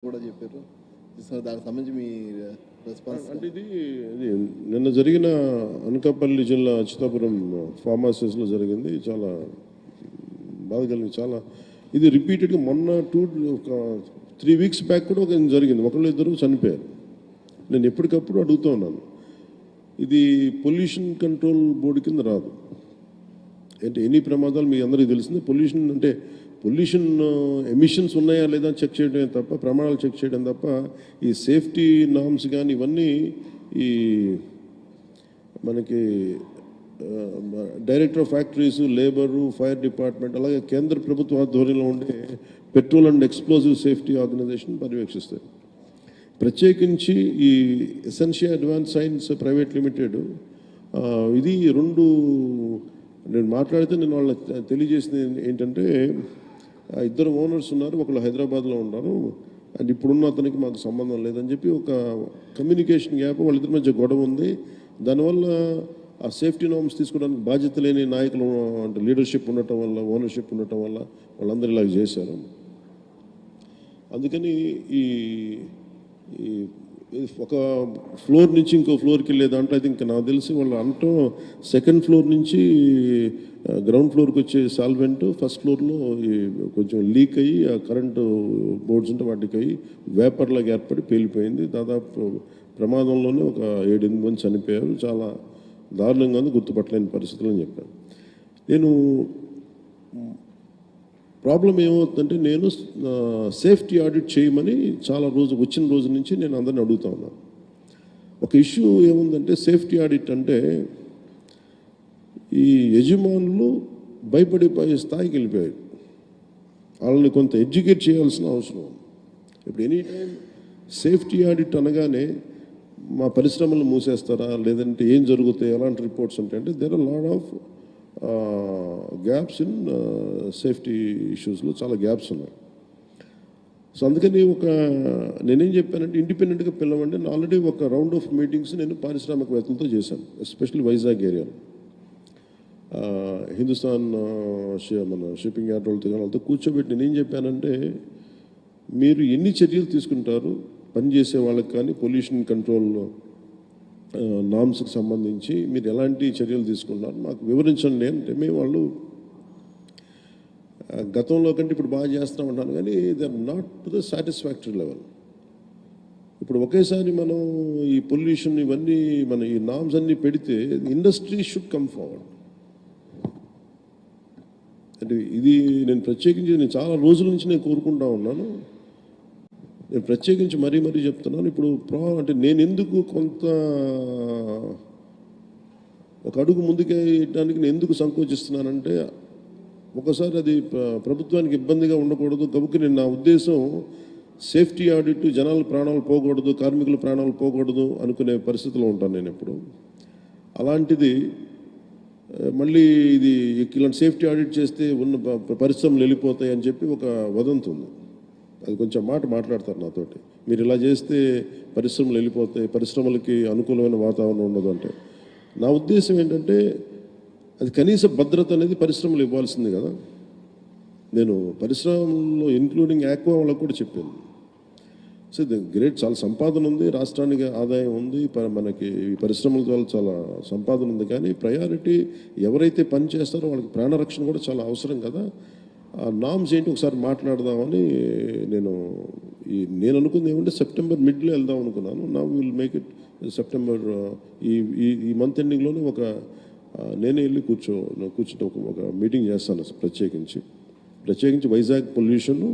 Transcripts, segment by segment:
కూడా చెప్పారు. సో దానికి సంబంధించి మీ రెస్పాన్స్ అంటే ఇది నిన్న జరిగిన అనకాపల్లి జిల్లా అచ్యుతాపురం ఫార్మ్ హౌసెస్లో జరిగింది. చాలా బాధ కలిగింది. చాలా ఇది రిపీటెడ్గా మొన్న ఒక 3 వీక్స్ బ్యాక్ కూడా ఒక జరిగింది. ఒకళ్ళు ఇద్దరు చనిపోయారు. నేను ఎప్పటికప్పుడు అడుగుతూ ఉన్నాను, ఇది పొల్యూషన్ కంట్రోల్ బోర్డు కింద రాదు. అంటే ఎన్ని ప్రమాదాలు మీ అందరికీ తెలిసింది. పొల్యూషన్ ఎమిషన్స్ ఉన్నాయా లేదా అని చెక్ చేయడమే తప్ప, ప్రమాణాలు చెక్ చేయడం తప్ప, ఈ సేఫ్టీ నామ్స్ కానీ ఇవన్నీ ఈ మనకి director of factories, labour, fire department, అలాగే కేంద్ర ప్రభుత్వ ఆధ్వర్యంలో ఉండే petrol and explosive safety organisation పర్యవేక్షిస్తాయి. ప్రత్యేకించి ఈ Essentia advance science private limited ఇది నేను మాట్లాడితే నేను వాళ్ళకి తెలియజేసింది ఏంటంటే, ఇద్దరు ఓనర్స్ ఉన్నారు, ఒకళ్ళు హైదరాబాద్లో ఉన్నారు, అండ్ ఇప్పుడున్న అతనికి మాకు సంబంధం లేదని చెప్పి ఒక కమ్యూనికేషన్ గ్యాప్ వాళ్ళిద్దరి మధ్య గొడవ ఉంది. దానివల్ల ఆ సేఫ్టీ నార్మ్స్ తీసుకోవడానికి బాధ్యత లేని నాయకులు అంటే లీడర్షిప్ ఉండటం వల్ల, ఓనర్షిప్ ఉండటం వల్ల వాళ్ళందరూ ఇలాగ చేశారు. అందుకని ఈ ఒక ఫ్లోర్ నుంచి ఇంకో ఫ్లోర్కి వెళ్ళే దాంట్లో అయితే ఇంకా నాకు తెలిసి వాళ్ళు అంటాం సెకండ్ ఫ్లోర్ నుంచి గ్రౌండ్ ఫ్లోర్కి వచ్చే సాల్వెంట్ ఫస్ట్ ఫ్లోర్లో కొంచెం లీక్ అయ్యి ఆ కరెంటు బోర్డ్స్ ఉంటే వాటికి అయ్యి వేపర్లాగా ఏర్పడి పేలిపోయింది. దాదాపు ప్రమాదంలోనే ఒక 7-8 మంది చనిపోయారు. చాలా దారుణంగా గుర్తుపట్టలేని పరిస్థితులు అని చెప్పాను. నేను ప్రాబ్లం ఏమవుతుందంటే, నేను సేఫ్టీ ఆడిట్ చేయమని వచ్చిన రోజు నుంచి నేను అందరిని అడుగుతా ఉన్నాను. ఒక ఇష్యూ ఏముందంటే, సేఫ్టీ ఆడిట్ అంటే ఈ యజమానులు భయపడిపోయే స్థాయికి వెళ్ళిపోయారు. వాళ్ళని కొంత ఎడ్యుకేట్ చేయాల్సిన అవసరం. ఇప్పుడు ఎనీ టైం సేఫ్టీ ఆడిట్ అనగానే మా పరిశ్రమలు మూసేస్తారా, లేదంటే ఏం జరుగుతాయి, ఎలాంటి రిపోర్ట్స్ ఉంటాయంటే, there are lot of gaps in safety ఇష్యూస్లో చాలా గ్యాప్స్ ఉన్నాయి. సో అందుకని నేనేం చెప్పానంటే, ఇండిపెండెంట్గా పిలవండి. నేను ఆల్రెడీ ఒక రౌండ్ ఆఫ్ మీటింగ్స్ నేను పారిశ్రామికవేత్తలతో చేశాను, ఎస్పెషల్లీ వైజాగ్ ఏరియాలో. హిందుస్థాన్ మన షిప్పింగ్ యార్డ్ వాళ్ళతో కూర్చోబెట్టి నేనేం చెప్పానంటే, మీరు ఎన్ని చర్యలు తీసుకుంటారు పనిచేసే వాళ్ళకి కానీ పొల్యూషన్ కంట్రోల్ నామ్స్కి సంబంధించి మీరు ఎలాంటి చర్యలు తీసుకున్నారు మాకు వివరించండి అంటే, వాళ్ళు గతంలో కంటే ఇప్పుడు బాగా చేస్తామంటాను, కానీ they are not to the satisfactory level. ఇప్పుడు ఒకేసారి మనం ఈ పొల్యూషన్ ఇవన్నీ మన ఈ నామ్స్ అన్నీ పెడితే ఇండస్ట్రీ షుడ్ కమ్ ఫార్వర్డ్. అంటే ఇది నేను చాలా రోజుల నుంచి నేను కోరుకుంటా ఉన్నాను. నేను ప్రత్యేకించి మరీ చెప్తున్నాను. ఇప్పుడు అంటే నేను ఎందుకు కొంత ఒక అడుగు ముందుకేయడానికి నేను ఎందుకు సంకోచిస్తున్నానంటే, ఒకసారి అది ప్రభుత్వానికి ఇబ్బందిగా ఉండకూడదు. గబుక్కి నా ఉద్దేశం సేఫ్టీ ఆడిట్, జనాల ప్రాణాలు పోకూడదు, కార్మికుల ప్రాణాలు పోకూడదు అనుకునే పరిస్థితిలో ఉంటాను నేను ఎప్పుడు. అలాంటిది మళ్ళీ ఇలాంటి సేఫ్టీ ఆడిట్ చేస్తే ఉన్న పరిశ్రమలు వెళ్ళిపోతాయి అని చెప్పి ఒక వదంతి ఉంది. అది కొంచెం మాట్లాడతారు నాతోటి, మీరు ఇలా చేస్తే పరిశ్రమలు వెళ్ళిపోతాయి, పరిశ్రమలకి అనుకూలమైన వాతావరణం ఉండదు అంటే. నా ఉద్దేశం ఏంటంటే, అది కనీస భద్రత అనేది పరిశ్రమలు ఇవ్వాల్సింది కదా. నేను పరిశ్రమలో ఇంక్లూడింగ్ ఆక్వా వాళ్ళకు కూడా చెప్పాను. సో గ్రేట్, చాలా సంపాదన ఉంది, రాష్ట్రానికి ఆదాయం ఉంది, మనకి ఈ పరిశ్రమల ద్వారా చాలా సంపాదన ఉంది. కానీ ప్రయారిటీ ఎవరైతే పని చేస్తారో వాళ్ళకి ప్రాణరక్షణ కూడా చాలా అవసరం కదా. ఆ నామ్స్ ఏంటి ఒకసారి మాట్లాడదామని నేను అనుకుంది ఏమంటే, సెప్టెంబర్ మిడ్లో వెళ్దాం అనుకున్నాను. నా విల్ మేక్ ఇట్ సెప్టెంబర్ ఈ మంత్ ఎండింగ్లోనే నేనే వెళ్ళి కూర్చుంటే ఒక మీటింగ్ చేస్తాను ప్రత్యేకించి వైజాగ్ పొల్యూషన్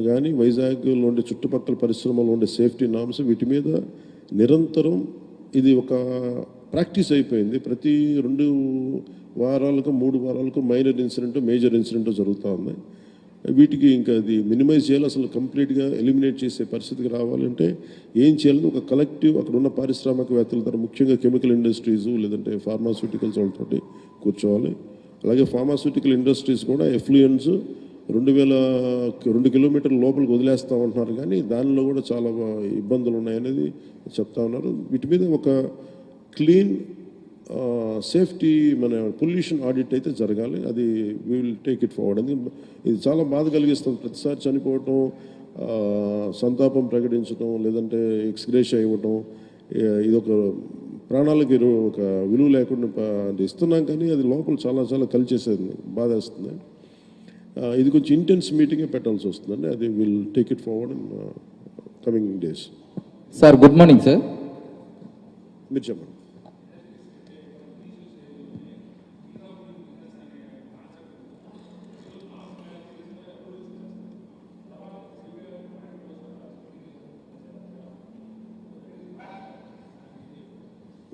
కానీ వైజాగ్లో ఉండే చుట్టుపక్కల పరిశ్రమలో ఉండే సేఫ్టీ నామ్స్, వీటి మీద నిరంతరం ఇది ఒక ప్రాక్టీస్ అయిపోయింది. ప్రతి 2 వారాలకు 3 వారాలకు మైనర్ ఇన్సిడెంట్, మేజర్ ఇన్సిడెంట్ జరుగుతూ ఉన్నాయి. వీటికి ఇంకా అది మినిమైజ్ చేయాలి, అసలు కంప్లీట్గా ఎలిమినేట్ చేసే పరిస్థితికి రావాలంటే ఏం చేయాలని ఒక కలెక్టివ్ అక్కడ ఉన్న పారిశ్రామికవేత్తల ద్వారా, ముఖ్యంగా కెమికల్ ఇండస్ట్రీస్ లేదంటే ఫార్మాస్యూటికల్స్ వాళ్ళతో కూర్చోవాలి. అలాగే ఫార్మాస్యూటికల్ ఇండస్ట్రీస్ కూడా ఎఫ్లూయెన్స్ 2 కిలోమీటర్ల లోపలికి వదిలేస్తామంటున్నారు, కానీ దానిలో కూడా చాలా ఇబ్బందులు ఉన్నాయనేది చెప్తా ఉన్నారు. వీటి మీద ఒక క్లీన్ సేఫ్టీ మన పొల్యూషన్ ఆడిట్ అయితే జరగాలి. అది we will take it forward. ఇది చాలా బాధ కలిగిస్తుంది. ప్రతిసారి చనిపోవటం, సంతాపం ప్రకటించడం లేదంటే ఎక్స్గ్రేషియా ఇవ్వటం ఇదొక ప్రాణాలకి ఒక విలువ లేకుండా ఇస్తున్నాం, కానీ అది లోపల చాలా చాలా కలిచేసేది, బాధేస్తుంది. ఇది కొంచెం ఇంటెన్స్ మీటింగే పెట్టాల్సి వస్తుందండి. అది will take it forward in coming days. Sir good morning sir. మీరు చెప్పండి.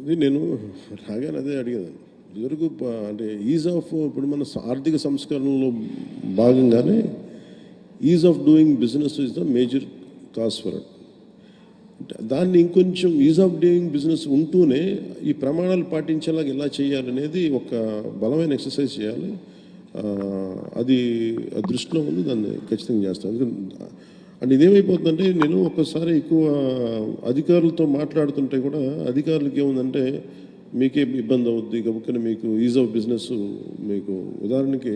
ఇది నేను రాగానే అదే అడిగేదాన్ని. ఇదివరకు అంటే ఈజ్ ఆఫ్ ఇప్పుడు మన ఆర్థిక సంస్కరణలో భాగంగానే is of doing business is the major cause for it. దాన్ని ఇంకొంచెం ఈజ్ ఆఫ్ డూయింగ్ బిజినెస్ ఉంటూనే ఈ ప్రమాణాలు పాటించేలాగా ఎలా చేయాలనేది ఒక బలమైన ఎక్సర్సైజ్ చేయాలి. అది దృష్టిలో ఉంది, దాన్ని ఖచ్చితంగా చేస్తాను. అండ్ ఇదేమైపోతుందంటే నేను ఒక్కసారి ఎక్కువ అధికారులతో మాట్లాడుతుంటే కూడా అధికారులకి ఏముందంటే మీకే ఇబ్బంది అవుద్ది కాబట్టి మీకు ఈజ్ ఆఫ్ బిజినెస్, మీకు ఉదాహరణకి